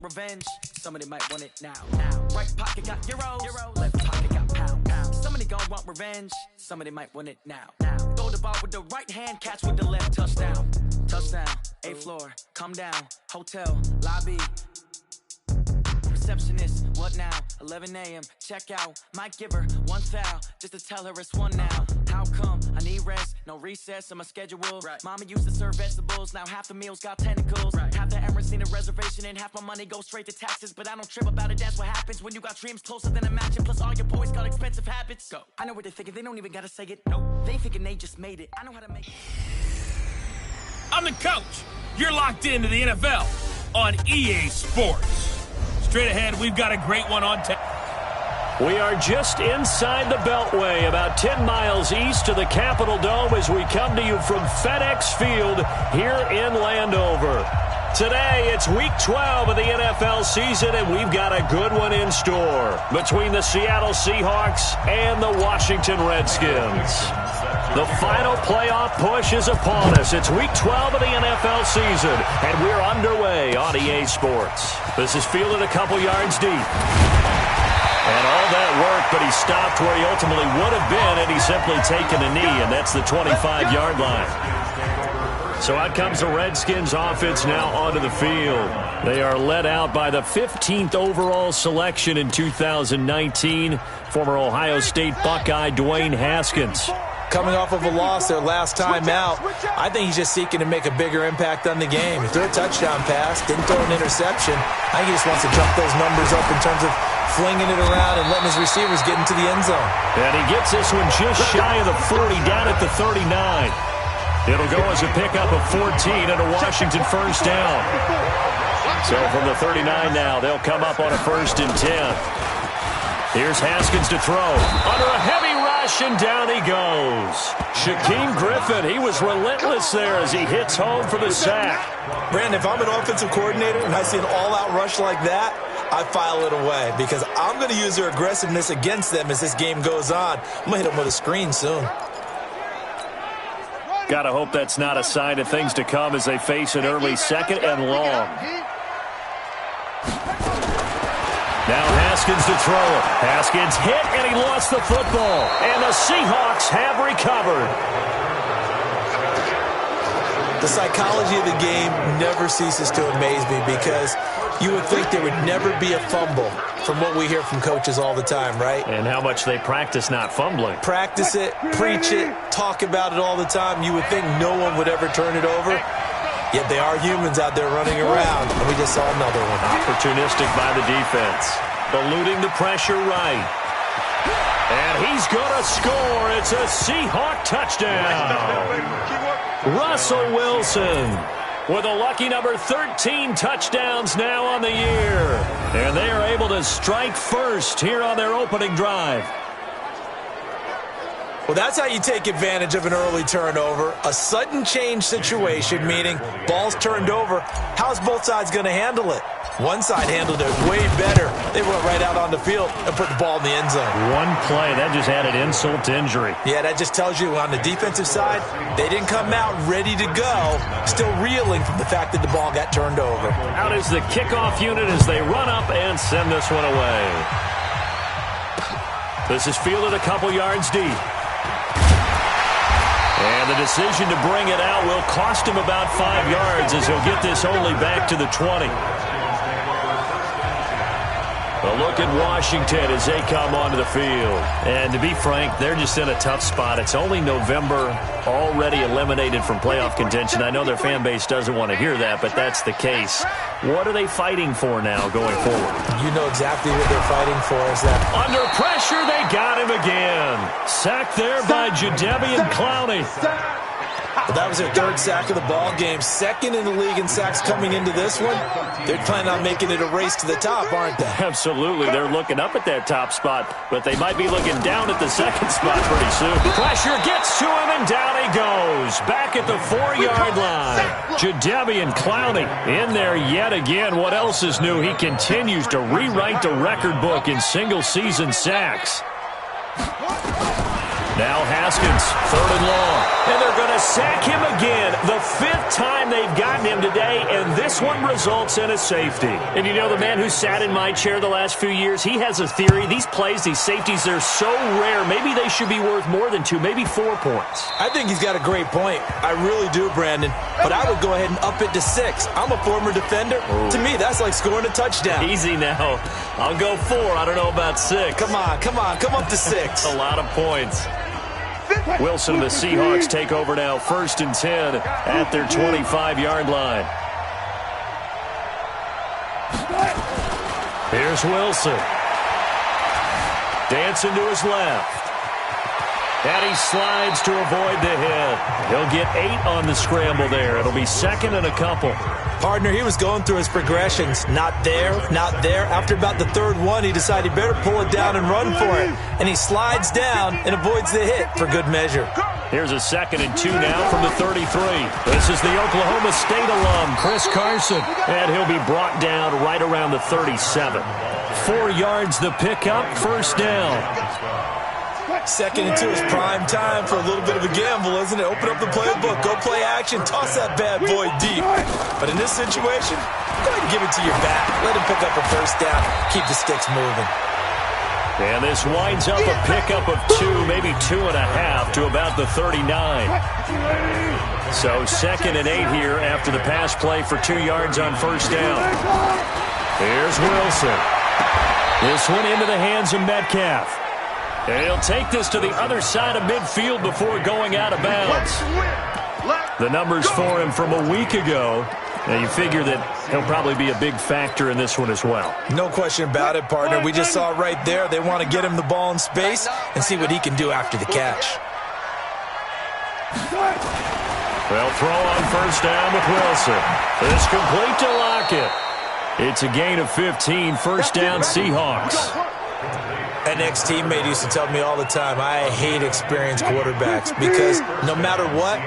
Revenge, somebody might want it now. Right pocket got euros, left pocket got pound. Somebody gon' want revenge, somebody might want it now. Throw the ball with the right hand, catch with the left, touchdown. Touchdown, 8th floor, come down, hotel, lobby. Receptionist, what now? 11 a.m., check out. Might give her one foul, just to tell her it's one now. How come? I need rest, no recess in my schedule. Right. Mama used to serve vegetables, now half the meals got tentacles. Right. Half the Emirates need a reservation and half my money goes straight to taxes. But I don't trip about it, that's what happens when you got dreams closer than a match. And plus all your boys got expensive habits. Go. I know what they're thinking, they don't even gotta say it. Nope. They thinking they just made it. I know how to make it. I'm the coach. You're locked into the NFL on EA Sports. Straight ahead, we've got a great one on tap. We are just inside the Beltway, about 10 miles east of the Capitol Dome as we come to you from FedEx Field here in Landover. Today, it's Week 12 of the NFL season, and we've got a good one in store between the Seattle Seahawks and the Washington Redskins. The final playoff push is upon us. It's Week 12 of the NFL season, and we're underway on EA Sports. This is fielded a couple yards deep. And all that work, but he stopped where he ultimately would have been, and he's simply taken a knee, and that's the 25-yard line. So out comes the Redskins offense now onto the field. They are led out by the 15th overall selection in 2019, former Ohio State Buckeye Dwayne Haskins. Coming off of a loss their last time out, I think he's just seeking to make a bigger impact on the game. He threw a touchdown pass, didn't throw an interception. I think he just wants to jump those numbers up in terms of flinging it around and letting his receivers get into the end zone. And he gets this one just shy of the 40, down at the 39. It'll go as a pickup of 14 and a Washington first down. So from the 39 now, they'll come up on a 1st and 10. Here's Haskins to throw. Under a heavy rush, and down he goes. Shaquem Griffin, he was relentless there as he hits home for the sack. Brandon, if I'm an offensive coordinator and I see an all-out rush like that, I file it away because I'm going to use their aggressiveness against them as this game goes on. I'm going to hit them with a screen soon. Gotta hope that's not a sign of things to come as they face an early 2nd and long. Now Haskins to throw it. Haskins hit, and he lost the football. And the Seahawks have recovered. The psychology of the game never ceases to amaze me because you would think there would never be a fumble from what we hear from coaches all the time, right? And how much they practice not fumbling. Practice it, preach it, talk about it all the time. You would think no one would ever turn it over. Yet they are humans out there running around, and we just saw another one. Opportunistic by the defense. Eluding the pressure right. And he's going to score. It's a Seahawk touchdown. Russell Wilson with a lucky number 13 touchdowns now on the year. And they are able to strike first here on their opening drive. Well, that's how you take advantage of an early turnover. A sudden change situation, meaning ball's turned over. How's both sides going to handle it? One side handled it way better. They went right out on the field and put the ball in the end zone. One play, that just added insult to injury. Yeah, that just tells you on the defensive side, they didn't come out ready to go, still reeling from the fact that the ball got turned over. Out is the kickoff unit as they run up and send this one away. This is fielded a couple yards deep. And the decision to bring it out will cost him about 5 yards as he'll get this only back to the 20. A look at Washington as they come onto the field. And to be frank, they're just in a tough spot. It's only November, already eliminated from playoff contention. I know their fan base doesn't want to hear that, but that's the case. What are they fighting for now going forward? You know exactly what they're fighting for. Is that under pressure, they got him again. Sacked there by Jadeveon Clowney. Well, that was their 3rd sack of the ball game. 2nd in the league in sacks coming into this one. They're planning on making it a race to the top, aren't they? Absolutely. They're looking up at that top spot, but they might be looking down at the 2nd spot pretty soon. Pressure gets to him, and down he goes. Back at the 4-yard line. Jadeveon Clowney in there yet again. What else is new? He continues to rewrite the record book in single-season sacks. Now Haskins, 3rd and long. And they're going to sack him again. The 5th time they've gotten him today, and this one results in a safety. And you know, the man who sat in my chair the last few years, he has a theory. These plays, these safeties, they're so rare. Maybe they should be worth more than 2, maybe 4 points. I think he's got a great point. I really do, Brandon. But I would go ahead and up it to 6. I'm a former defender. Ooh. To me, that's like scoring a touchdown. Easy now. I'll go 4. I don't know about 6. Come on. Come up to 6. A lot of points. Wilson and the Seahawks take over now, 1st and 10 at their 25-yard line. Here's Wilson. Dancing to his left. And he slides to avoid the hit. He'll get 8 on the scramble there. It'll be 2nd and a couple. Partner, he was going through his progressions. Not there, not there. After about the 3rd one, he decided he better pull it down and run for it. And he slides down and avoids the hit for good measure. Here's a 2nd and 2 now from the 33. This is the Oklahoma State alum, Chris Carson. And he'll be brought down right around the 37. 4 yards the pickup, 1st down. 2nd and 2 is prime time for a little bit of a gamble, isn't it? Open up the playbook, go play action, toss that bad boy deep. But in this situation, go ahead and give it to your back. Let him pick up a 1st down, keep the sticks moving. And this winds up a pickup of 2, maybe 2.5 to about the 39. So 2nd and 8 here after the pass play for 2 yards on 1st down. Here's Wilson. This one into the hands of Metcalf. And he'll take this to the other side of midfield before going out of bounds. The numbers for him from a week ago. Now you figure that he'll probably be a big factor in this one as well. No question about it, partner. We just saw it right there. They want to get him the ball in space and see what he can do after the catch. They'll throw on 1st down with Wilson. It's complete to Lockett. It's a gain of 15, 1st down Seahawks. An ex-teammate used to tell me all the time, I hate experienced quarterbacks because no matter what,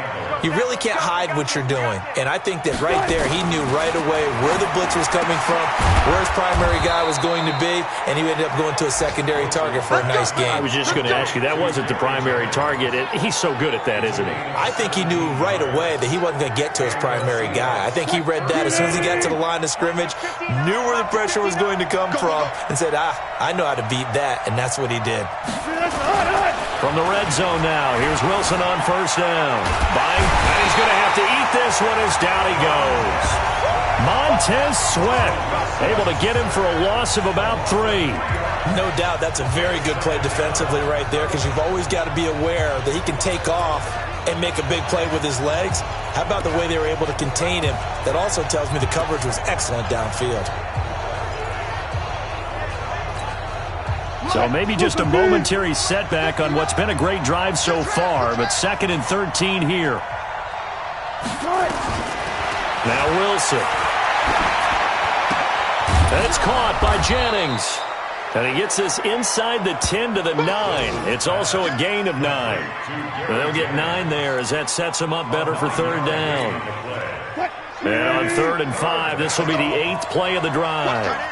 you really can't hide what you're doing. And I think that right there, he knew right away where the blitz was coming from, where his primary guy was going to be, and he ended up going to a secondary target for a nice game. I was just going to ask you, that wasn't the primary target. He's so good at that, isn't he? I think he knew right away that he wasn't going to get to his primary guy. I think he read that as soon as he got to the line of scrimmage, knew where the pressure was going to come from, and said, I know how to beat that, and that's what he did. From the red zone now, here's Wilson on 1st down. And he's going to have to eat this one as down he goes. Montez Sweat able to get him for a loss of about 3. No doubt that's a very good play defensively right there because you've always got to be aware that he can take off and make a big play with his legs. How about the way they were able to contain him? That also tells me the coverage was excellent downfield. So maybe just a momentary setback on what's been a great drive so far, but 2nd and 13 here. Now Wilson. And it's caught by Jennings. And he gets this inside the 10 to the 9. It's also a gain of 9. And they'll get 9 there as that sets him up better for 3rd down. And on 3rd and 5, this will be the 8th play of the drive.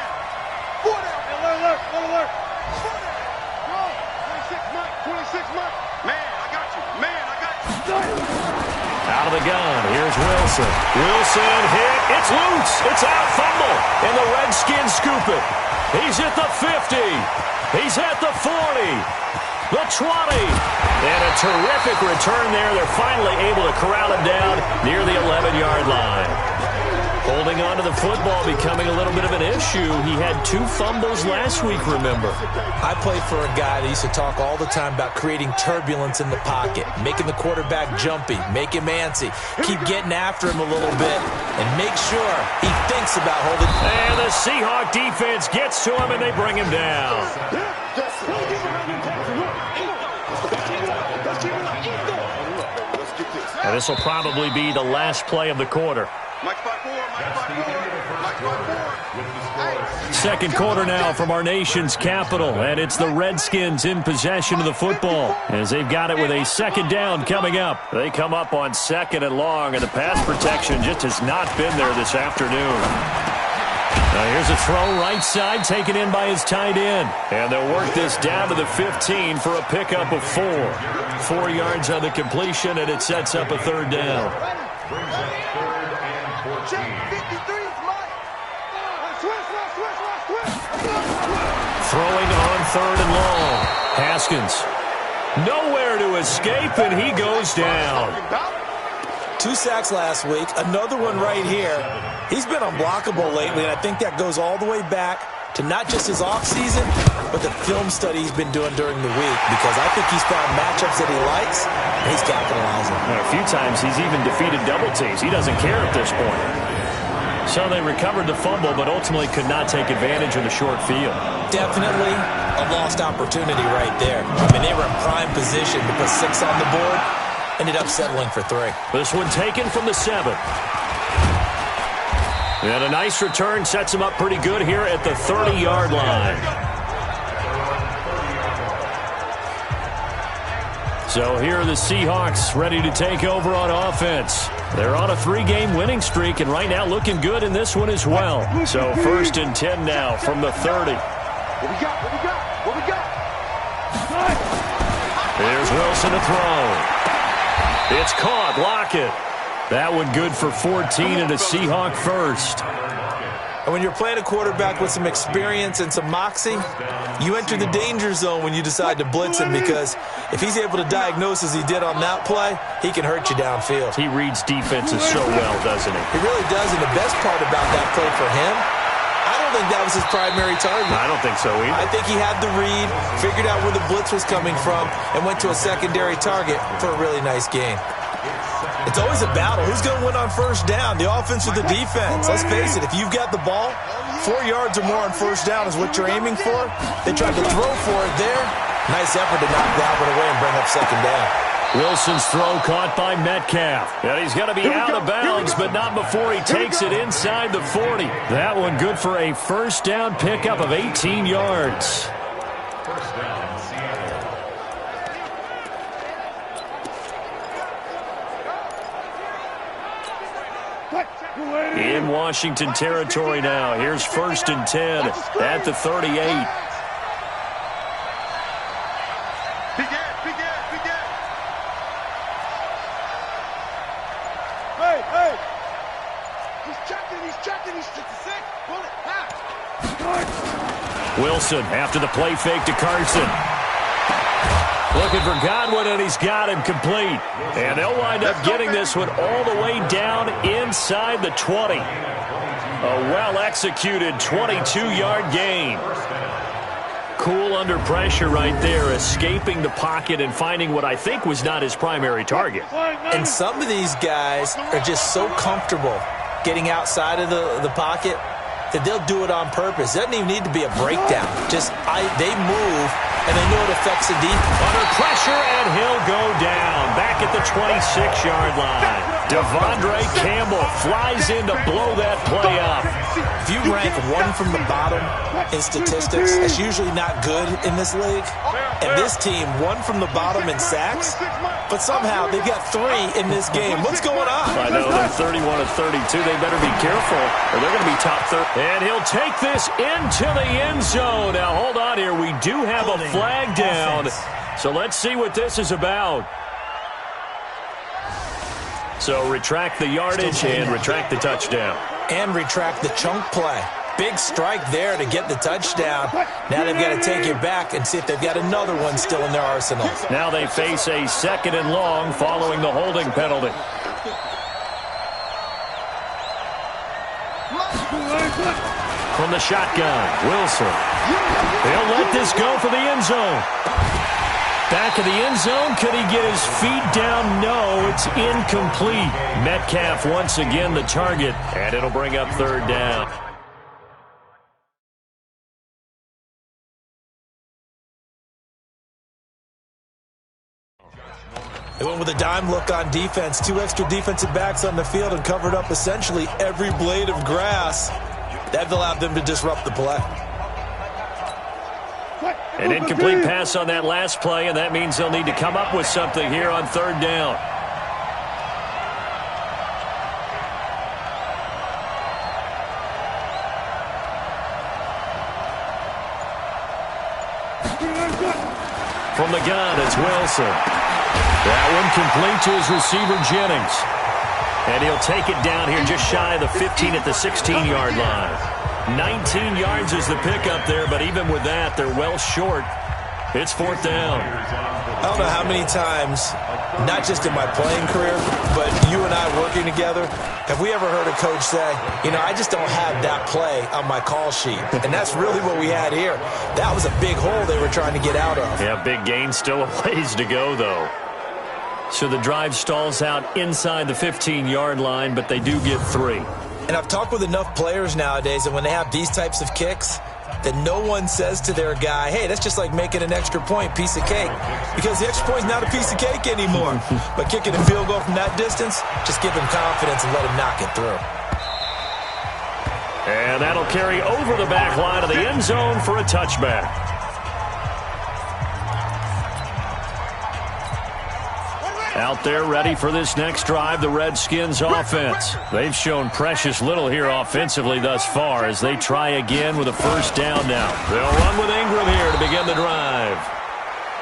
Out of the gun, here's Wilson. Wilson hit, it's loose, it's out, fumble, and the Redskins scoop it. He's at the 50, he's at the 40, the 20, and a terrific return there. They're finally able to corral him down near the 11-yard line. Holding on to the football becoming a little bit of an issue. He had 2 fumbles last week, remember. I played for a guy that used to talk all the time about creating turbulence in the pocket, making the quarterback jumpy, make him antsy, keep getting after him a little bit, and make sure he thinks about holding. And the Seahawk defense gets to him, and they bring him down. And this will probably be the last play of the quarter. Second quarter now from our nation's capital, and it's the Redskins in possession of the football as they've got it with a 2nd down coming up. They come up on 2nd and long, and the pass protection just has not been there this afternoon. Now here's a throw right side taken in by his tight end. And they'll work this down to the 15 for a pickup of 4. 4 yards on the completion, and it sets up a third down. Throwing on third and long. Haskins. Nowhere to escape, and he goes down. 2 sacks last week, another one right here. He's been unblockable lately, and I think that goes all the way back to not just his offseason, but the film study he's been doing during the week, because I think he's found matchups that he likes, and he's capitalizing. And a few times he's even defeated double teams. He doesn't care at this point. So they recovered the fumble, but ultimately could not take advantage of the short field. Definitely a lost opportunity right there. I mean, they were in prime position to put 6 on the board. Ended up settling for 3. This one taken from the 7. And a nice return sets him up pretty good here at the 30-yard line. So here are the Seahawks ready to take over on offense. They're on a 3-game winning streak, and right now looking good in this one as well. So 1st and 10 now from the 30. What we got? There's Wilson to throw. It's caught. Lockett. That one good for 14 and a Seahawk first. And when you're playing a quarterback with some experience and some moxie, you enter the danger zone when you decide to blitz him, because if he's able to diagnose as he did on that play, he can hurt you downfield. He reads defenses so well, doesn't he? He really does, and the best part about that play for him, I don't think that was his primary target. I don't think so either. I think he had the read, figured out where the blitz was coming from, and went to a secondary target for a really nice gain. It's always a battle. Who's going to win on first down, the offense or the defense? Let's face it, if you've got the ball, 4 yards or more on first down is what you're aiming for. They tried to throw for it there. Nice effort to knock that one away and bring up second down. Wilson's throw caught by Metcalf. And he's going to be out of bounds, but not before he takes it inside the 40. That one good for a first down pickup of 18 yards. In Washington territory now. Here's 1st and 10 at the 38. Hey! He's checking. He's 6. Pull it. Pass. Wilson after the play fake to Carson. Looking for Godwin, and he's got him complete. And they'll wind up getting this one all the way down inside the 20. A well-executed 22-yard gain. Cool under pressure right there, escaping the pocket and finding what I think was not his primary target. And some of these guys are just so comfortable getting outside of the pocket that they'll do it on purpose. It doesn't even need to be a breakdown. They move, and they know it affects the defense. Under pressure, and he'll go down. Back at the 26-yard line. Devondre Campbell flies in to blow that play up. If you rank 1 from the bottom in statistics, that's usually not good in this league. And this team, 1 from the bottom in sacks, but somehow they've got 3 in this game. What's going on? I know, they're 31 of 32. They better be careful, or they're going to be top 30. And he'll take this into the end zone. Now, hold on here. We do have a flag down. So let's see what this is about. So retract the yardage and retract the touchdown. And retract the chunk play. Big strike there to get the touchdown. Now they've got to take it back and see if they've got another one still in their arsenal. Now they face a 2nd and long following the holding penalty. From the shotgun, Wilson. He'll let this go for the end zone. Back of the end zone. Could he get his feet down? No, it's incomplete. Metcalf once again the target, and it'll bring up 3rd down. They went with a dime look on defense. 2 extra defensive backs on the field and covered up essentially every blade of grass. That allowed them to disrupt the play. An incomplete pass on that last play, and that means they'll need to come up with something here on 3rd down. From the gun, it's Wilson. That one complete to his receiver, Jennings. And he'll take it down here just shy of the 15 at the 16-yard line. 19 yards is the pickup there, but even with that, they're well short. It's fourth down. I don't know how many times, not just in my playing career, but you and I working together, have we ever heard a coach say, I just don't have that play on my call sheet. And that's really what we had here. That was a big hole they were trying to get out of. Yeah, big gain, still a ways to go, though. So the drive stalls out inside the 15-yard line, but they do get 3. And I've talked with enough players nowadays that when they have these types of kicks, that no one says to their guy, hey, that's just like making an extra point, piece of cake. Because the extra point's not a piece of cake anymore. But kicking a field goal from that distance, just give him confidence and let him knock it through. And that'll carry over the back line of the end zone for a touchback. Out there ready for this next drive, the Redskins offense. They've shown precious little here offensively thus far as they try again with a first down now. They'll run with Ingram here to begin the drive.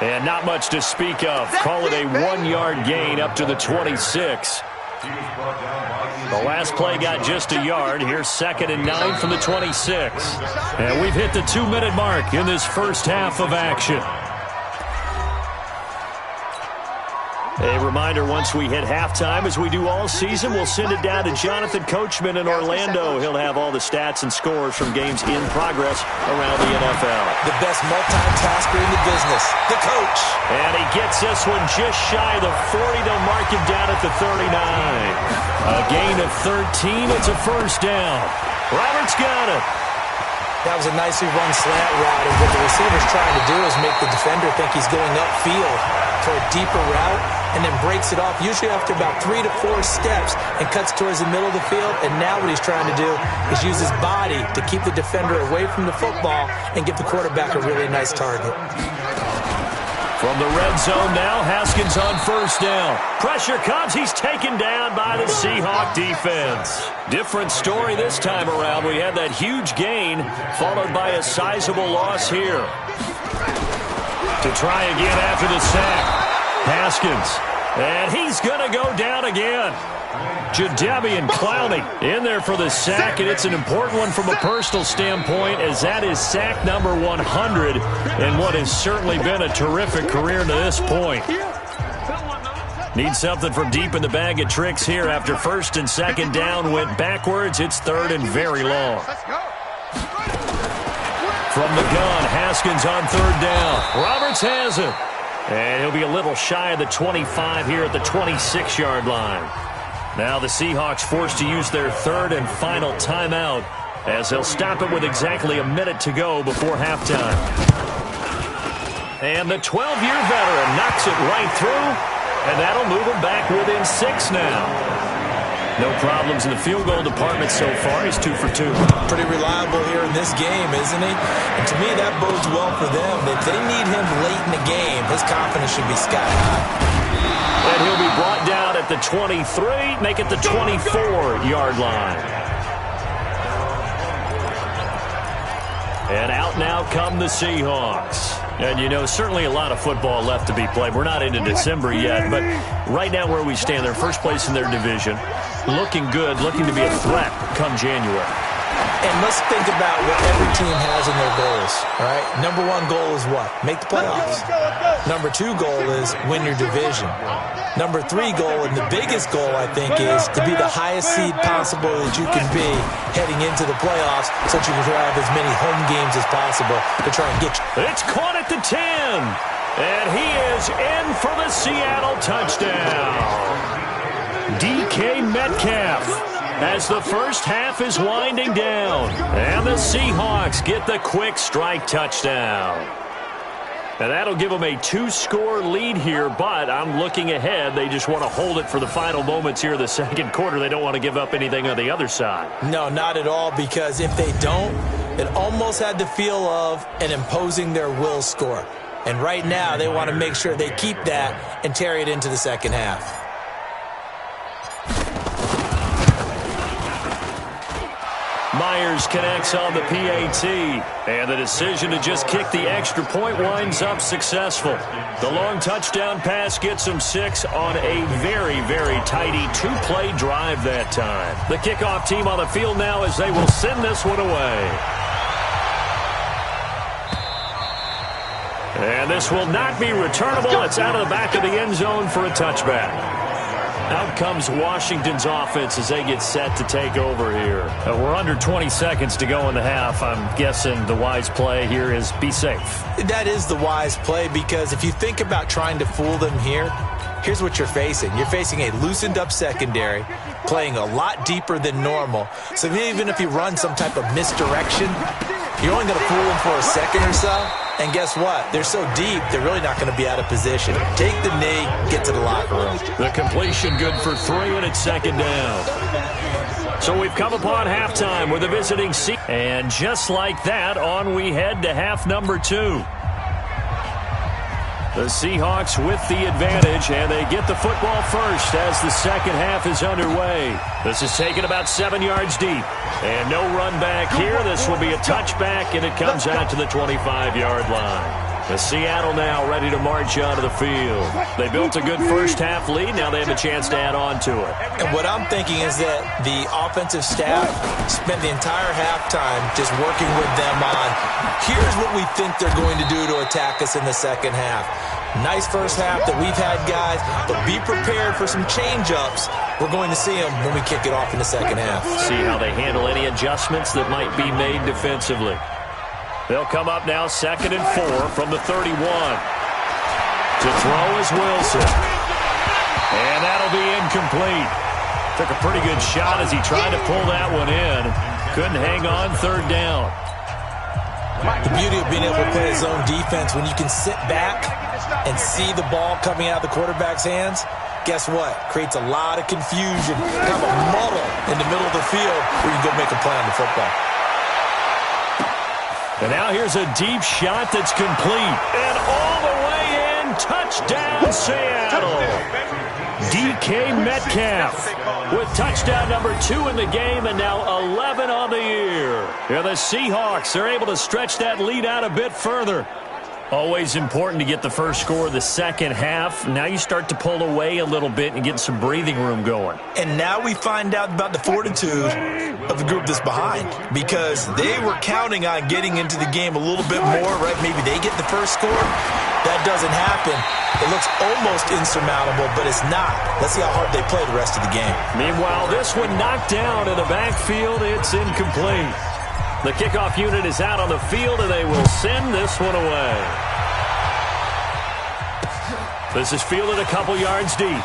And not much to speak of. Call it a 1-yard gain up to the 26. The last play got just a yard. Here's 2nd and 9 from the 26. And we've hit the 2-minute mark in this first half of action. A reminder, once we hit halftime, as we do all season, we'll send it down to Jonathan Coachman in Orlando. He'll have all the stats and scores from games in progress around the NFL. The best multitasker in the business, the coach. And he gets this one just shy of the 40. They'll mark him down at the 39. A gain of 13. It's a first down. Roberts got it. That was a nicely run slant route, and what the receiver's trying to do is make the defender think he's going upfield for a deeper route, and then breaks it off, usually after about 3 to 4 steps, and cuts towards the middle of the field. And now what he's trying to do is use his body to keep the defender away from the football and give the quarterback a really nice target. From the red zone now, Haskins on first down. Pressure comes. He's taken down by the Seahawk defense. Different story this time around. We had that huge gain followed by a sizable loss here. To try again after the sack. Haskins. And he's going to go down again. Jadeveon Clowney in there for the sack, and it's an important one from a personal standpoint, as that is sack number 100 in what has certainly been a terrific career to this point. Need something from deep in the bag of tricks here after 1st and 2nd down went backwards. It's 3rd and very long. From the gun, Haskins on 3rd down. Roberts has it. And he'll be a little shy of the 25 here at the 26-yard line. Now the Seahawks forced to use their 3rd and final timeout, as they'll stop it with exactly a minute to go before halftime. And the 12-year veteran knocks it right through, and that'll move him back within 6 now. No problems in the field goal department so far. He's 2 for 2. Pretty reliable here in this game, isn't he? And to me, that bodes well for them. If they need him late in the game, his confidence should be sky high. And he'll be brought down at the 23, make it the 24-yard line. And out now come the Seahawks. And, certainly a lot of football left to be played. We're not into December yet, but right now where we stand, they're first place in their division. Looking good, looking to be a threat come January. And let's think about what every team has in their goals, all right? Number 1 goal is what? Make the playoffs. Number 2 goal is win your division. Number 3 goal, and the biggest goal, I think, is to be the highest seed possible that you can be heading into the playoffs so that you can have as many home games as possible to try and get you. It's caught at the 10. And he is in for the Seattle touchdown. DK Metcalf, as the first half is winding down. And the Seahawks get the quick strike touchdown. And that'll give them a 2-score lead here, but I'm looking ahead. They just want to hold it for the final moments here of the second quarter. They don't want to give up anything on the other side. No, not at all, because if they don't, it almost had the feel of an imposing their will score. And right now, they want to make sure they keep that and carry it into the second half. Myers Sanders connects on the PAT. And the decision to just kick the extra point winds up successful. The long touchdown pass gets them 6 on a very, very tidy 2-play drive that time. The kickoff team on the field now as they will send this one away. And this will not be returnable. It's out of the back of the end zone for a touchback. Out comes Washington's offense as they get set to take over here. We're under 20 seconds to go in the half. I'm guessing the wise play here is be safe. That is the wise play, because if you think about trying to fool them here, here's what you're facing. You're facing a loosened up secondary, playing a lot deeper than normal. So even if you run some type of misdirection, you're only going to fool them for a second or so. And guess what? They're so deep, they're really not going to be out of position. Take the knee, get to the locker room. The completion good for 3, and it's second down. So we've come upon halftime with a visiting Seahawks. And just like that, on we head to half number 2. The Seahawks with the advantage, and they get the football first as the second half is underway. This is taken about 7 yards deep. And no run back here. This will be a touchback, and it comes out to the 25-yard line. The Seattle now ready to march onto the field. They built a good first half lead. Now they have a chance to add on to it. And what I'm thinking is that the offensive staff spent the entire halftime just working with them on, here's what we think they're going to do to attack us in the second half. Nice first half that we've had, guys, but be prepared for some change-ups. We're going to see them when we kick it off in the second half. See how they handle any adjustments that might be made defensively. They'll come up now 2nd and 4 from the 31. To throw is Wilson. And that'll be incomplete. Took a pretty good shot as he tried to pull that one in. Couldn't hang on 3rd down. The beauty of being able to play his own defense, when you can sit back and see the ball coming out of the quarterback's hands, guess what? Creates a lot of confusion. Kind of a muddle in the middle of the field where you can go make a play on the football. And now here's a deep shot that's complete. And all the way in, touchdown Seattle. DK Metcalf with touchdown number 2 in the game, and now 11 on the year. Yeah, the Seahawks are able to stretch that lead out a bit further. Always important to get the first score of the second half. Now you start to pull away a little bit and get some breathing room going. And now we find out about the fortitude of the group that's behind, because they were counting on getting into the game a little bit more, right? Maybe they get the first score. That doesn't happen. It looks almost insurmountable, but it's not. Let's see how hard they play the rest of the game. Meanwhile, this one knocked down in the backfield. It's incomplete. The kickoff unit is out on the field, and they will send this one away. This is fielded a couple yards deep.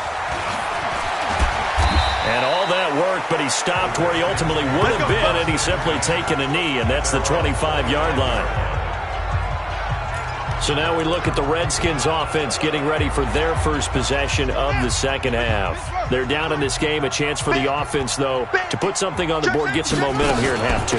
And all that work, but he stopped where he ultimately would have been, and he's simply taken a knee, and that's the 25-yard line. So now we look at the Redskins offense getting ready for their first possession of the second half. They're down in this game. A chance for the offense, though, to put something on the board, get some momentum here in half 2.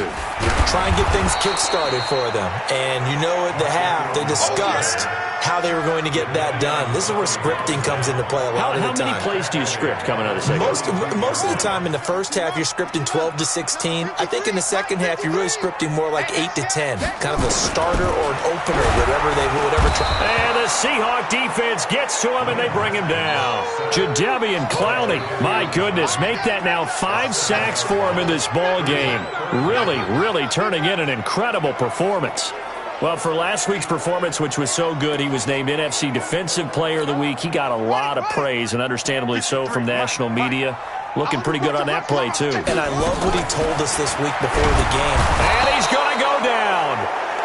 Try and get things kick-started for them. And you know at the half, they discussed how they were going to get that done. This is where scripting comes into play a lot of the time. How many plays do you script coming out of the second half? Most of the time in the first half, you're scripting 12 to 16. I think in the second half, you're really scripting more like 8 to 10. Kind of a starter or an opener, whatever they would ever try. And the Seahawk defense gets to him, and they bring him down. Jadeveon Clowney, my goodness, make that now 5 sacks for him in this ball game. Really, really turning in an incredible performance. Well, for last week's performance, which was so good, he was named NFC Defensive Player of the Week. He got a lot of praise, and understandably so, from national media. Looking pretty good on that play, too. And I love what he told us this week before the game. And he's going to go down.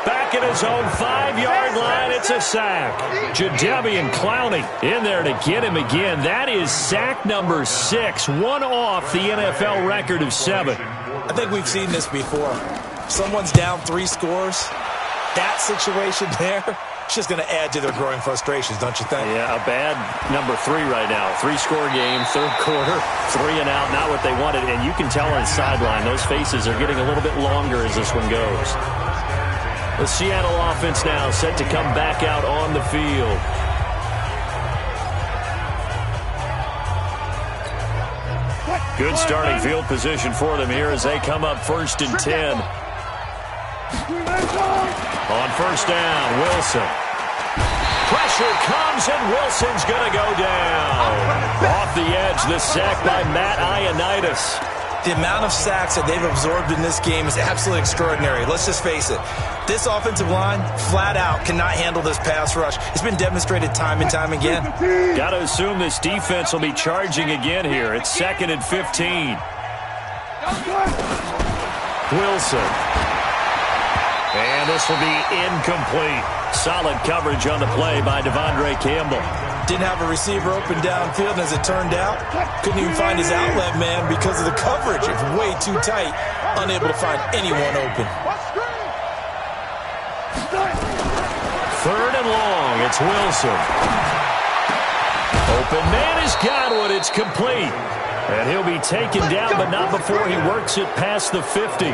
Back at his own 5-yard line, it's a sack. Jadeveon Clowney in there to get him again. That is sack number 6, one off the NFL record of 7. I think we've seen this before. Someone's down 3 scores. That situation there, it's just going to add to their growing frustrations, don't you think? Yeah, a bad number 3 right now. 3-score game, third quarter, 3 and out, not what they wanted. And you can tell on the sideline, those faces are getting a little bit longer as this one goes. The Seattle offense now set to come back out on the field. Good starting field position for them here as they come up 1st and 10. On 1st down, Wilson. Pressure comes, and Wilson's going to go down. Off the edge, the sack by Matt Ioannidis. The amount of sacks that they've absorbed in this game is absolutely extraordinary. Let's just face it. This offensive line, flat out, cannot handle this pass rush. It's been demonstrated time and time again. Got to assume this defense will be charging again here. It's 2nd and 15. Wilson. And this will be incomplete. Solid coverage on the play by Devondre Campbell. Didn't have a receiver open downfield, and as it turned out, couldn't even find his outlet man because of the coverage. It's way too tight, unable to find anyone open. 3rd and long, it's Wilson. Open man is Godwin, it's complete. And he'll be taken down, but not before he works it past the 50.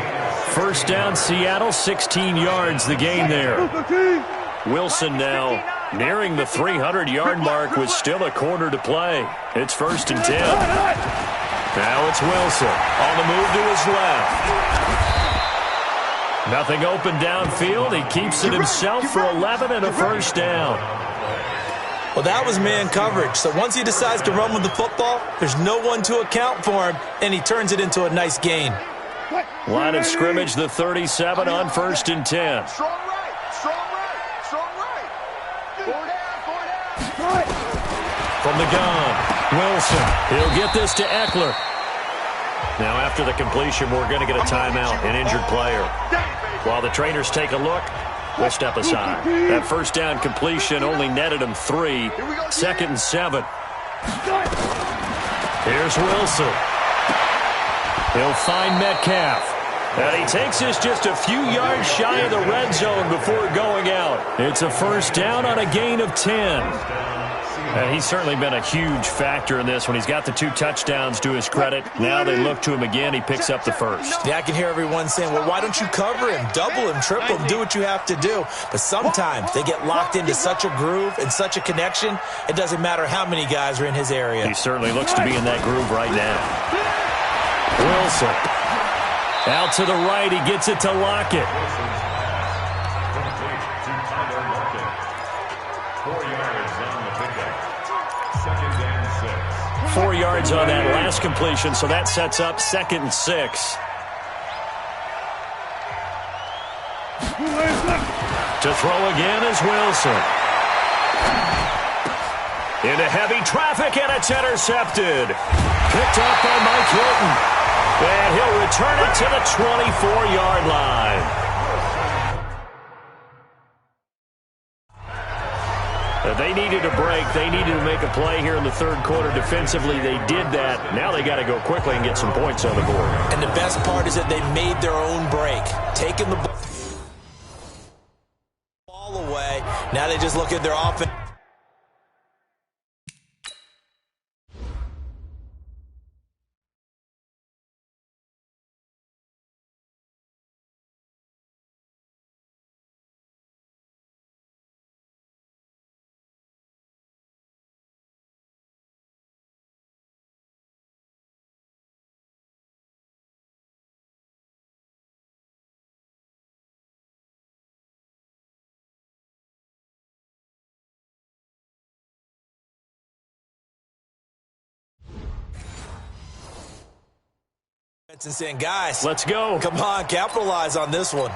1st down, Seattle, 16 yards the gain there. Wilson now nearing the 300-yard mark with still a quarter to play. It's 1st and 10. Now it's Wilson on the move to his left. Nothing open downfield. He keeps it himself for 11 and a 1st down. Well, that was man coverage. So once he decides to run with the football, there's no one to account for him, and he turns it into a nice gain. Line of scrimmage, the 37 on 1st and 10. Strong right, strong right, strong right. 4 down. From the gun, Wilson. He'll get this to Eckler. Now after the completion, we're going to get a timeout, an injured player. While the trainers take a look, we'll step aside. That 1st down completion only netted him 3. 2nd and 7. Here's Wilson. He'll find Metcalf. And he takes this just a few yards shy of the red zone before going out. It's a 1st down on a gain of 10. And he's certainly been a huge factor in this when he's got the 2 touchdowns to his credit. Now they look to him again. He picks up the 1st. Yeah, I can hear everyone saying, well, why don't you cover him, double him, triple him, do what you have to do. But sometimes they get locked into such a groove and such a connection, it doesn't matter how many guys are in his area. He certainly looks to be in that groove right now. Wilson. Out to the right. He gets it to Lockett. 4 yards on that last completion, so that sets up 2nd and 6. To throw again is Wilson. Into heavy traffic, and it's intercepted. Picked up by Mike Hilton. And he'll return it to the 24-yard line. They needed a break. They needed to make a play here in the 3rd quarter. Defensively, they did that. Now they got to go quickly and get some points on the board. And the best part is that they made their own break. Taking the ball away. Now they just look at their offense. And saying, guys, let's go. Come on, capitalize on this one.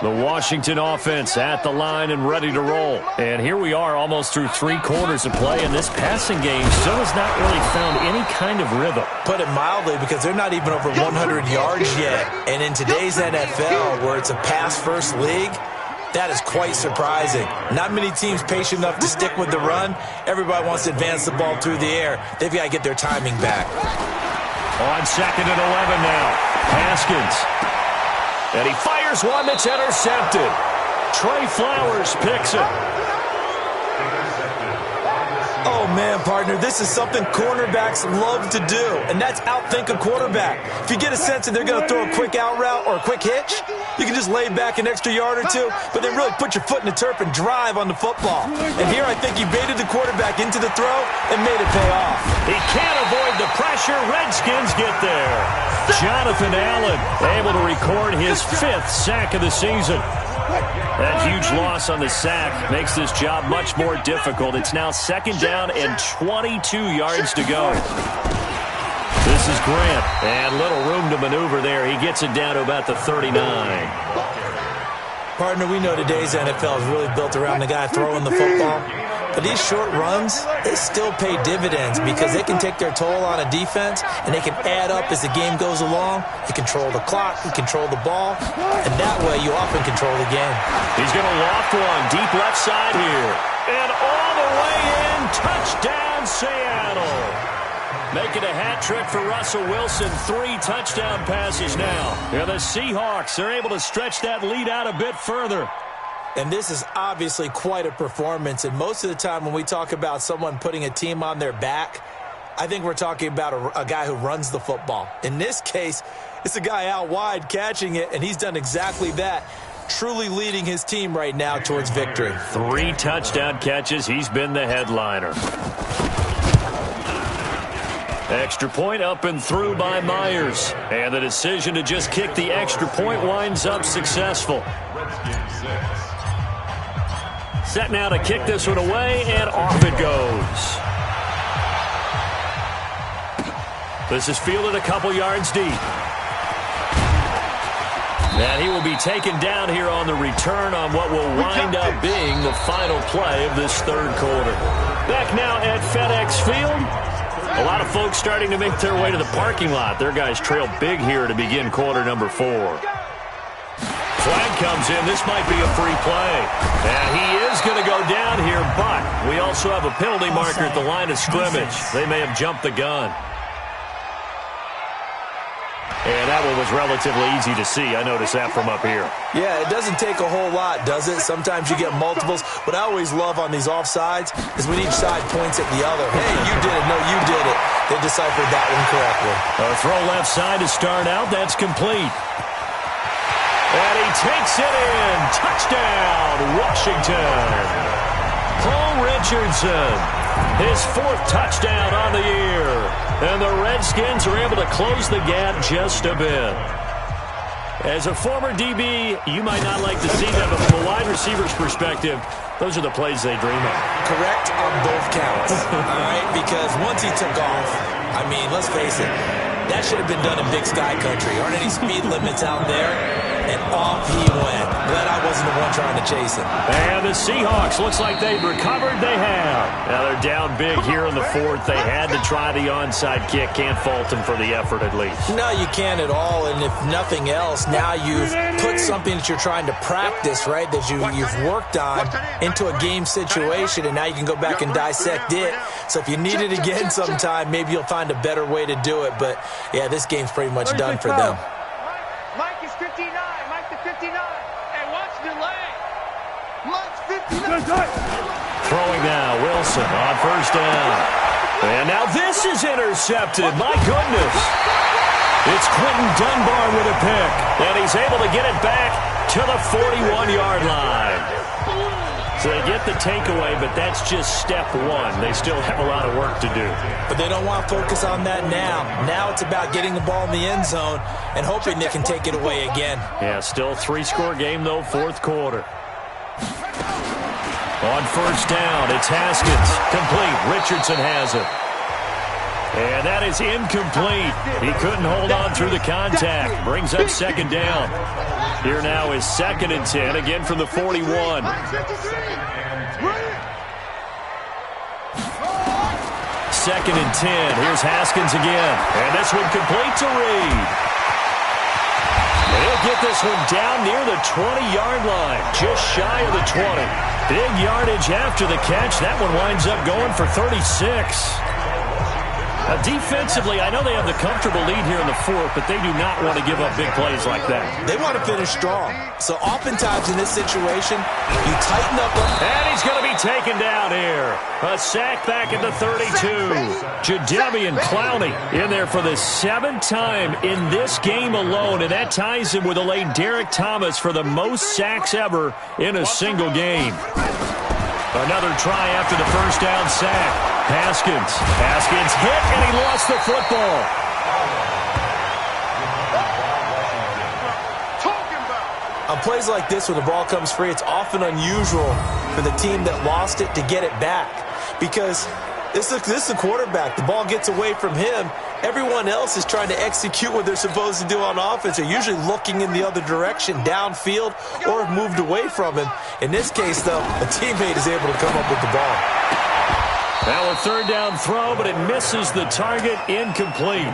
The Washington offense at the line and ready to roll. And here we are almost through 3 quarters of play, and this passing game still has not really found any kind of rhythm. Put it mildly, because they're not even over 100 yards yet. And in today's NFL, where it's a pass-first league, that is quite surprising. Not many teams patient enough to stick with the run. Everybody wants to advance the ball through the air. They've got to get their timing back. On 2nd and 11 now, Haskins. And he fires one that's intercepted. Trey Flowers picks it. Oh, man, partner, this is something cornerbacks love to do, and that's outthink a quarterback. If you get a sense that they're going to throw a quick out route or a quick hitch, You can just lay back an extra yard or two, but then really put your foot in the turf and drive on the football. And here I think he baited the quarterback into the throw and made it pay off. He can't avoid the pressure. Redskins get there. Jonathan Allen able to record his 5th sack of the season. That huge loss on the sack makes this job much more difficult. It's now 2nd down and 22 yards to go. This is Grant, and little room to maneuver there. He gets it down to about the 39. Partner, we know today's NFL is really built around the guy throwing the football. But these short runs, they still pay dividends because they can take their toll on a defense, and they can add up as the game goes along. You control the clock, you control the ball, and that way you often control the game. He's going to loft one deep left side here. And all the way in, touchdown Seattle. Making a hat trick for Russell Wilson. 3 touchdown passes now. And the Seahawks are able to stretch that lead out a bit further. And this is obviously quite a performance. And most of the time when we talk about someone putting a team on their back, I think we're talking about a guy who runs the football. In this case, it's a guy out wide catching it, and he's done exactly that. Truly leading his team right now towards victory. 3 touchdown catches. He's been the headliner. Extra point up and through by Myers. And the decision to just kick the extra point winds up successful. Set now to kick this one away, and off it goes. This is fielded a couple yards deep. And he will be taken down here on the return on what will wind up being the final play of this 3rd quarter. Back now at FedEx Field. A lot of folks starting to make their way to the parking lot. Their guys trail big here to begin quarter number 4. Flag comes in. This might be a free play. And he is going to go down here, but we also have a penalty marker at the line of scrimmage. They may have jumped the gun. And that one was relatively easy to see. I noticed that from up here. Yeah, it doesn't take a whole lot, does it? Sometimes you get multiples. What I always love on these offsides is when each side points at the other. Hey, you did it. No, you did it. They deciphered that one correctly. A throw left side to start out. That's complete. And he takes it in. Touchdown, Washington. Paul Richardson, his 4th touchdown on the year. And the Redskins are able to close the gap just a bit. As a former DB, you might not like to see that, but from a wide receiver's perspective, those are the plays they dream of. Correct on both counts, all right? Because once he took off, I mean, let's face it, that should have been done in Big Sky Country. Aren't any speed limits out there? And off he went. Glad I wasn't the one trying to chase him. And the Seahawks, looks like they've recovered. They have. Now they're down big here in the 4th. They had to try the onside kick. Can't fault them for the effort at least. No, you can't at all. And if nothing else, now you've put something that you're trying to practice, right, that you've worked on into a game situation, and now you can go back and dissect it. So if you need it again sometime, maybe you'll find a better way to do it. But, yeah, this game's pretty much done for them. Mike is 59. Mike the 59. And watch the leg. Mike's 59. Throwing now, Wilson on 1st down. And now this is intercepted. My goodness. It's Quentin Dunbar with a pick. And he's able to get it back to the 41-yard line. So they get the takeaway, but that's just step 1. They still have a lot of work to do. But they don't want to focus on that now. Now it's about getting the ball in the end zone and hoping they can take it away again. Yeah, still 3-score game, though, 4th quarter. On 1st down, it's Haskins. Complete. Richardson has it. And that is incomplete. He couldn't hold on through the contact. Brings up 2nd down. Here now is 2nd and 10, again from the 41. 2nd and 10. Here's Haskins again. And this one complete to Reed. And he'll get this one down near the 20-yard line, just shy of the 20. Big yardage after the catch. That one winds up going for 36. Defensively, I know they have the comfortable lead here in the fourth, but they do not want to give up big plays like that. They want to finish strong. So oftentimes in this situation, you tighten up. And he's going to be taken down here. A sack back at the 32. Jadeveon Clowney in there for the 7th time in this game alone, and that ties him with the late Derek Thomas for the most sacks ever in a single game. Another try after the first down sack. Haskins hit, and he lost the football. On plays like this, when the ball comes free, it's often unusual for the team that lost it to get it back. Because this is a quarterback. The ball gets away from him. Everyone else is trying to execute what they're supposed to do on offense. They're usually looking in the other direction, downfield, or have moved away from him. In this case, though, a teammate is able to come up with the ball. Now a third down throw, but it misses the target, incomplete.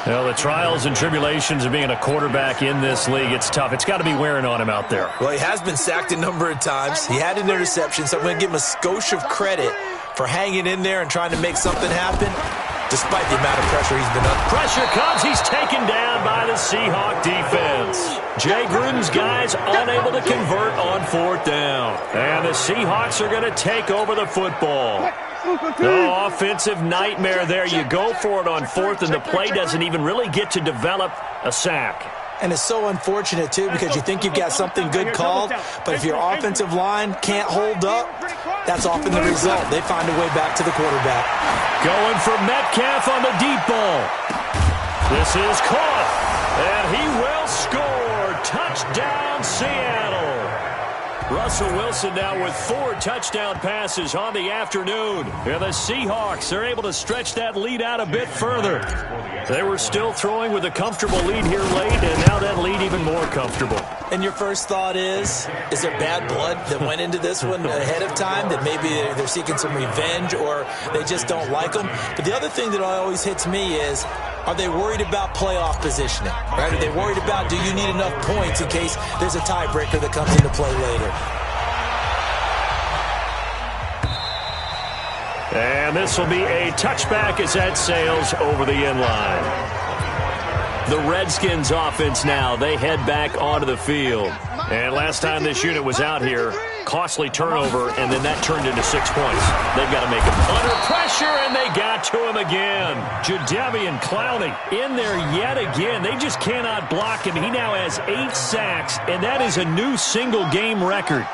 Well, the trials and tribulations of being a quarterback in this league, it's tough. It's got to be wearing on him out there. Well, he has been sacked a number of times. He had an interception, so I'm going to give him a skosh of credit for hanging in there and trying to make something happen, despite the amount of pressure he's been under. Pressure comes. He's taken down by the Seahawk defense. Jay Gruden's guys unable to convert on 4th down. And the Seahawks are going to take over the football. Oh, offensive nightmare there. You go for it on 4th, and the play doesn't even really get to develop a sack. And it's so unfortunate, too, because you think you've got something good called, but if your offensive line can't hold up, that's often the result. They find a way back to the quarterback. Going for Metcalf on the deep ball. This is caught, and he will score. Touchdown, Seattle. Russell Wilson now with 4 touchdown passes on the afternoon. And the Seahawks are able to stretch that lead out a bit further. They were still throwing with a comfortable lead here late, and now that lead even more comfortable. And your first thought is there bad blood that went into this one ahead of time, that maybe they're seeking some revenge or they just don't like them? But the other thing that always hits me is, are they worried about playoff positioning? Right? Are they worried about, do you need enough points in case there's a tiebreaker that comes into play later? And this will be a touchback as that sails over the end line. The Redskins offense now, they head back onto the field. And last time this unit was out here, costly turnover, and then that turned into 6 points. They've got to make him under pressure, and they got to him again. Jadeveon Clowney in there yet again. They just cannot block him. He now has 8 sacks, and that is a new single-game record.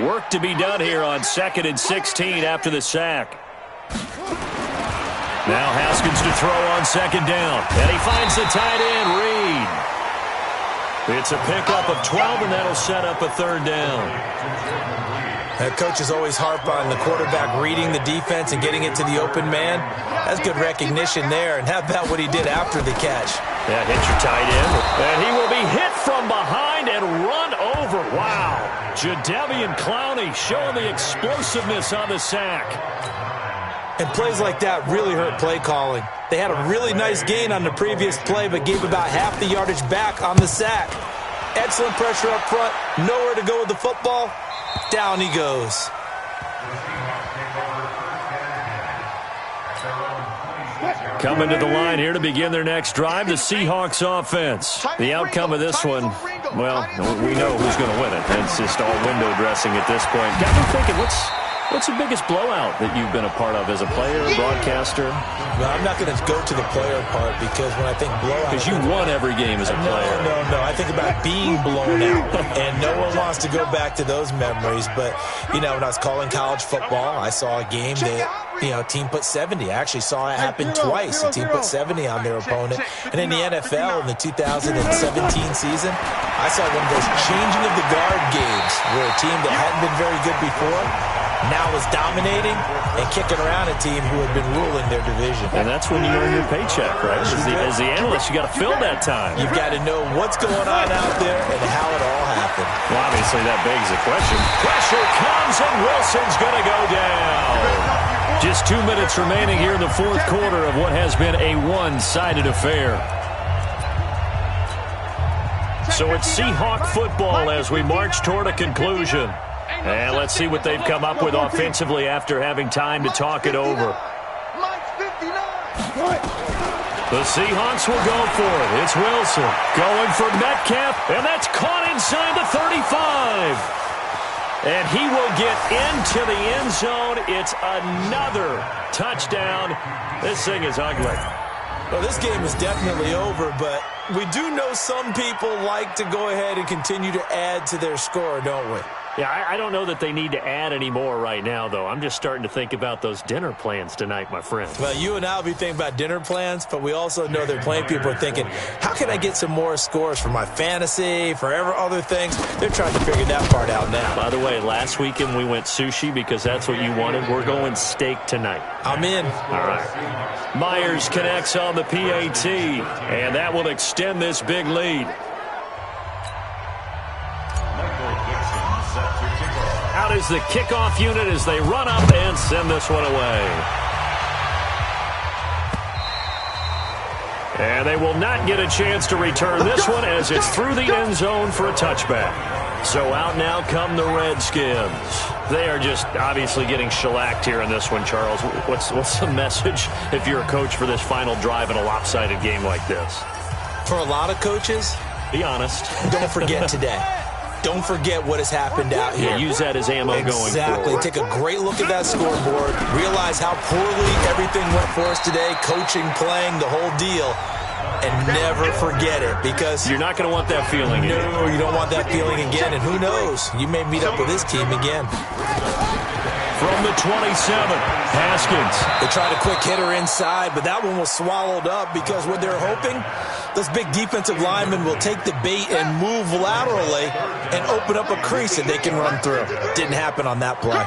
Work to be done here on 2nd and 16 after the sack. Now Haskins to throw on 2nd down. And he finds the tight end, Reed. It's a pickup of 12, and that'll set up a 3rd down. Coaches always harp on the quarterback reading the defense and getting it to the open man. That's good recognition there. And how about what he did after the catch? Yeah, hit your tight end. And he will be hit from behind and run over. Wow. Jadeveon Clowney showing the explosiveness on the sack. And plays like that really hurt play calling. They had a really nice gain on the previous play, but gave about half the yardage back on the sack. Excellent pressure up front. Nowhere to go with the football. Down he goes. Coming to the line here to begin their next drive, the Seahawks offense. The outcome of this one, well, we know who's going to win it. It's just all window dressing at this point. Got me thinking, what's the biggest blowout that you've been a part of as a player, broadcaster? Well, I'm not going to go to the player part because when I think blowout... Because you won every game as a player. No. I think about being blown out. And no one wants to go back to those memories. But, when I was calling college football, I saw a game that, team put 70. I actually saw it happen twice. The team put 70 on their opponent. And in the NFL, in the 2017 season, I saw one of those changing of the guard games where a team that hadn't been very good before now is dominating and kicking around a team who had been ruling their division. And that's when you earn your paycheck, right? As the analyst, you got to fill that time. You've got to know what's going on out there and how it all happened. Well, obviously that begs the question. Pressure comes, and Wilson's going to go down. Just 2 minutes remaining here in the 4th quarter of what has been a one-sided affair. So it's Seahawk football as we march toward a conclusion. And let's see what they've come up with offensively after having time to talk it over. The Seahawks will go for it. It's Wilson going for Metcalf, and that's caught inside the 35. And he will get into the end zone. It's another touchdown. This thing is ugly. Well, this game is definitely over, but we do know some people like to go ahead and continue to add to their score, don't we? Yeah, I don't know that they need to add any more right now, though. I'm just starting to think about those dinner plans tonight, my friend. Well, you and I will be thinking about dinner plans, but we also know they're playing people are thinking, how can I get some more scores for my fantasy, for other things? They're trying to figure that part out now. By the way, last weekend we went sushi because that's what you wanted. We're going steak tonight. I'm in. All right. Myers connects on the PAT, and that will extend this big lead. Out is the kickoff unit as they run up and send this one away. And they will not get a chance to return this one as it's through the end zone for a touchback. So out now come the Redskins. They are just obviously getting shellacked here in this one, Charles. What's the message if you're a coach for this final drive in a lopsided game like this? For a lot of coaches, be honest. Don't forget today. Don't forget what has happened out here. Yeah, use that as ammo going forward. Exactly. Take a great look at that scoreboard. Realize how poorly everything went for us today. Coaching, playing, the whole deal. And never forget it, because you're not going to want that feeling again. No, you don't want that feeling again. And who knows? You may meet up with this team again. From the 27, Haskins. They tried a quick hitter inside, but that one was swallowed up because what they're hoping, those big defensive linemen will take the bait and move laterally and open up a crease that they can run through. Didn't happen on that play.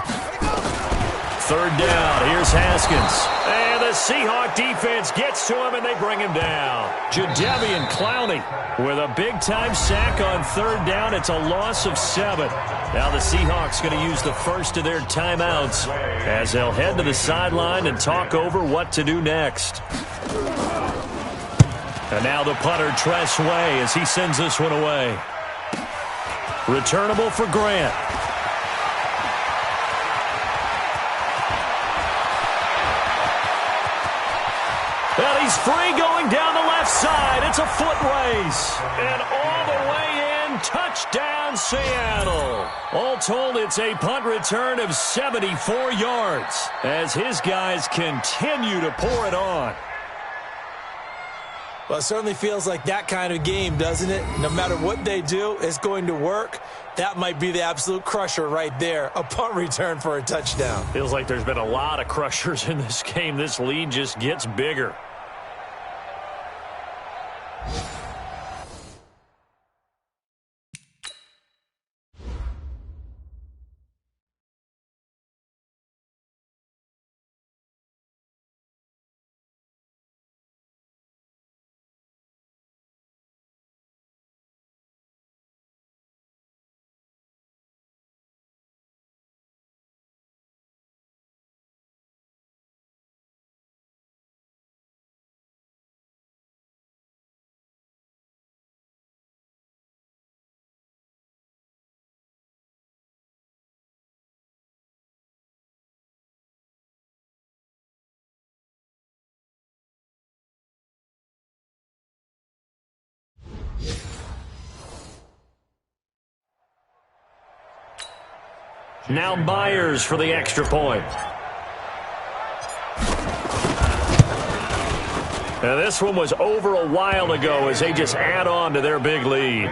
Third down. Here's Haskins. And the Seahawk defense gets to him, and they bring him down. Jadeveon Clowney with a big-time sack on third down. It's a loss of 7. Now the Seahawks going to use the first of their timeouts as they'll head to the sideline and talk over what to do next. And now the punter, Tress Way, as he sends this one away. Returnable for Grant. And he's free going down the left side. It's a foot race. And all the way in, touchdown Seattle. All told, it's a punt return of 74 yards as his guys continue to pour it on. Well, it certainly feels like that kind of game, doesn't it? No matter what they do, it's going to work. That might be the absolute crusher right there. A punt return for a touchdown. Feels like there's been a lot of crushers in this game. This lead just gets bigger. Now Myers for the extra point. Now this one was over a while ago as they just add on to their big lead.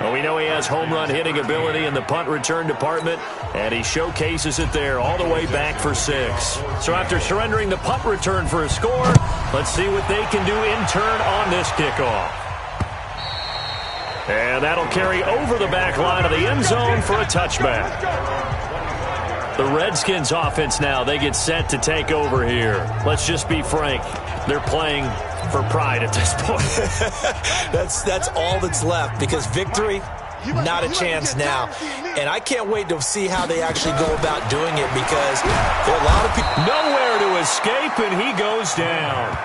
Well, we know he has home run hitting ability in the punt return department, and he showcases it there all the way back for 6. So after surrendering the punt return for a score, let's see what they can do in turn on this kickoff. And that'll carry over the back line of the end zone for a touchback. The Redskins offense now, they get set to take over here. Let's just be frank. They're playing for pride at this point. That's all that's left, because victory, not a chance now. And I can't wait to see how they actually go about doing it, because there are a lot of people. Nowhere to escape, and he goes down.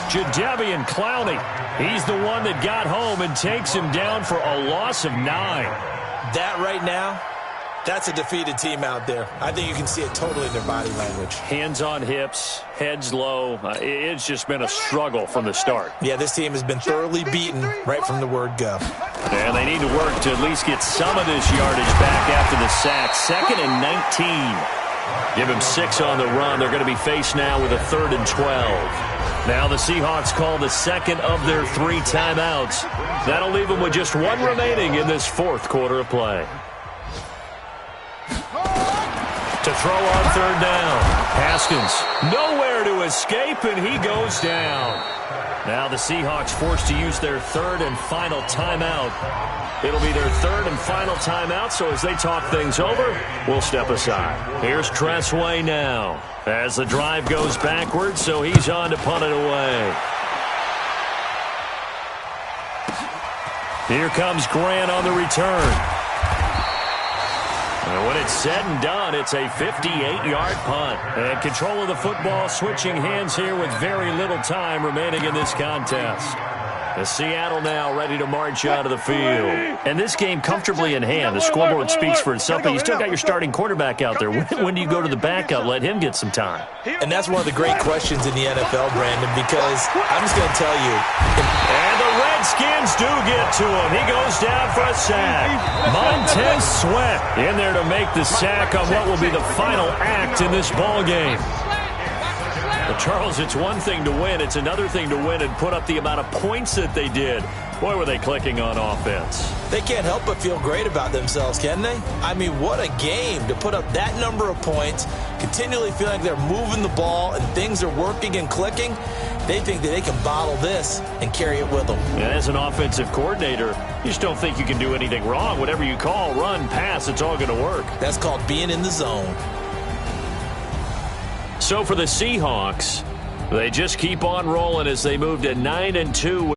Jadeveon Clowney, he's the one that got home and takes him down for a loss of 9. That right now That's a defeated team out there. I think you can see it totally in their body language. Hands on hips, heads low. It's just been a struggle from the start. Yeah, this team has been thoroughly beaten right from the word go. And they need to work to at least get some of this yardage back after the sack. 2nd and 19. Give them 6 on the run. They're going to be faced now with a 3rd and 12. Now the Seahawks call the second of their 3 timeouts. That'll leave them with just 1 remaining in this 4th quarter of play. To throw on 3rd down. Haskins nowhere to escape, and he goes down. Now the Seahawks forced to use their 3rd and final timeout. It'll be their 3rd and final timeout, so as they talk things over, we'll step aside. Here's Tressway now as the drive goes backwards, so he's on to punt it away. Here comes Grant on the return. And when it's said and done, it's a 58-yard punt. And control of the football switching hands here with very little time remaining in this contest. As Seattle now ready to march out of the field. And this game comfortably in hand. The scoreboard speaks for itself, but you still got your starting quarterback out there. When do you go to the backup? Let him get some time. And that's one of the great questions in the NFL, Brandon, because I'm just going to tell you. And the Redskins do get to him. He goes down for a sack. Montez Sweat in there to make the sack on what will be the final act in this ball game. But Charles, it's one thing to win. It's another thing to win and put up the amount of points that they did. Boy, were they clicking on offense. They can't help but feel great about themselves, can they? I mean, what a game to put up that number of points, continually feel like they're moving the ball and things are working and clicking. They think that they can bottle this and carry it with them. And as an offensive coordinator, you just don't think you can do anything wrong. Whatever you call, run, pass, it's all going to work. That's called being in the zone. So for the Seahawks, they just keep on rolling as they move to 9-2.